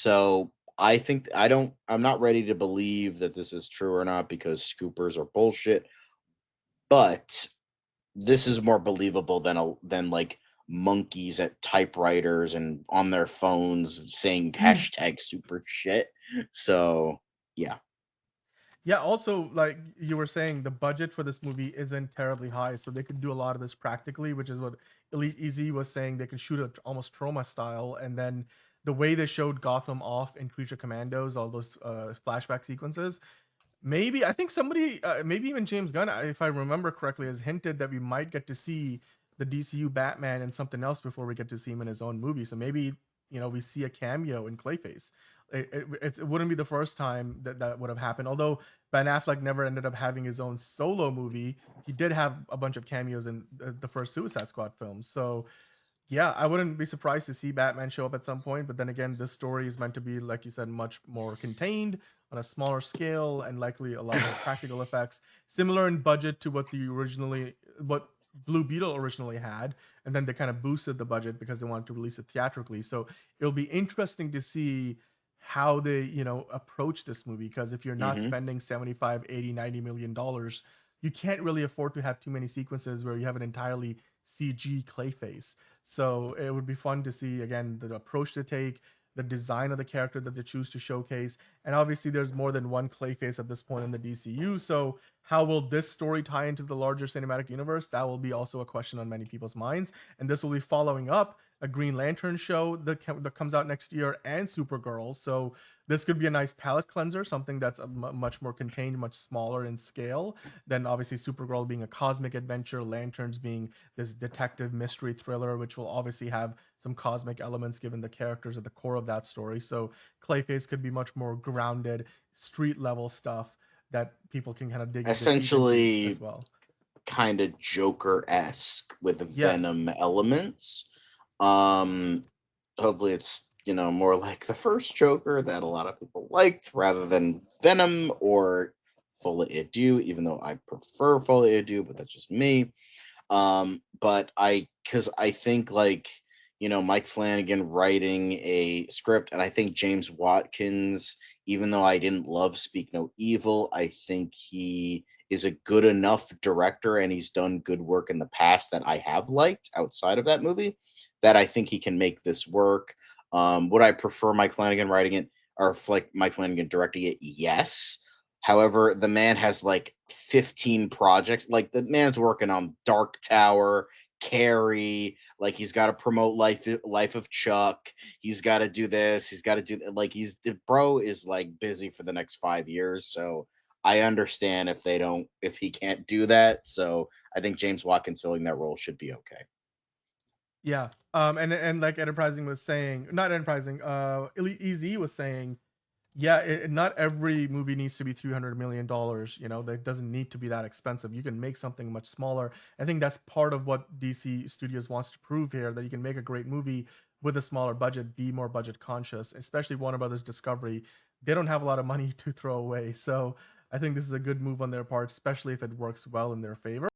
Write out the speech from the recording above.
So I'm not ready to believe that this is true or not because scoopers are bullshit, but this is more believable than like monkeys at typewriters and on their phones saying hashtag super shit. So yeah. Yeah, also, like you were saying, the budget for this movie isn't terribly high, so they could do a lot of this practically, which is what Elite Easy was saying. They could shoot it almost trauma style, and then the way they showed Gotham off in Creature Commandos, all those flashback sequences, maybe I think somebody, maybe even James Gunn, if I remember correctly, has hinted that we might get to see the DCU Batman and something else before we get to see him in his own movie. So maybe we see a cameo in Clayface. It wouldn't be the first time that would have happened. Although Ben Affleck never ended up having his own solo movie, he did have a bunch of cameos in the first Suicide Squad films. So yeah, I wouldn't be surprised to see Batman show up at some point. But then again, this story is meant to be, like you said, much more contained on a smaller scale and likely a lot more practical effects, similar in budget to what Blue Beetle originally had, and then they kind of boosted the budget because they wanted to release it theatrically. So it'll be interesting to see how they approach this movie, because if you're not Hmm. spending 75, 80, 90 million dollars, you can't really afford to have too many sequences where you have an entirely CG Clayface. So it would be fun to see again the approach to take, the design of the character that they choose to showcase, and obviously there's more than one Clayface at this point in the DCU. So how will this story tie into the larger cinematic universe? That will be also a question on many people's minds. And this will be following up a Green Lantern show that comes out next year, and Supergirl. So this could be a nice palette cleanser, something that's much more contained, much smaller in scale than obviously Supergirl being a cosmic adventure, Lanterns being this detective mystery thriller, which will obviously have some cosmic elements given the characters at the core of that story. So Clayface could be much more grounded, street level stuff that people can kind of dig their teeth into as Essentially well. kind of Joker-esque with Yes. Venom elements. Um, Hopefully it's more like the first Joker that a lot of people liked rather than Venom or Folie à Deux, even though I prefer Folie à Deux, but that's just me. But because I think like Mike Flanagan writing a script, and I think James Watkins, even though I didn't love Speak No Evil, I think he is a good enough director, and he's done good work in the past that I have liked outside of that movie, that I think he can make this work. Would I prefer Mike Flanagan writing it, or like Mike Flanagan directing it? Yes. However, the man has like 15 projects. Like the man's working on Dark Tower, Carrie. Like he's got to promote Life of Chuck. He's got to do this. He's got to do like he's the bro is like busy for the next 5 years. So I understand if he can't do that. So I think James Watkins filling that role should be okay. Yeah. And like Enterprising was saying, not Enterprising, Elite EZ was saying, yeah, not every movie needs to be $300 million. That doesn't need to be that expensive. You can make something much smaller. I think that's part of what DC Studios wants to prove here, that you can make a great movie with a smaller budget, be more budget conscious, especially Warner Brothers Discovery. They don't have a lot of money to throw away. So I think this is a good move on their part, especially if it works well in their favor.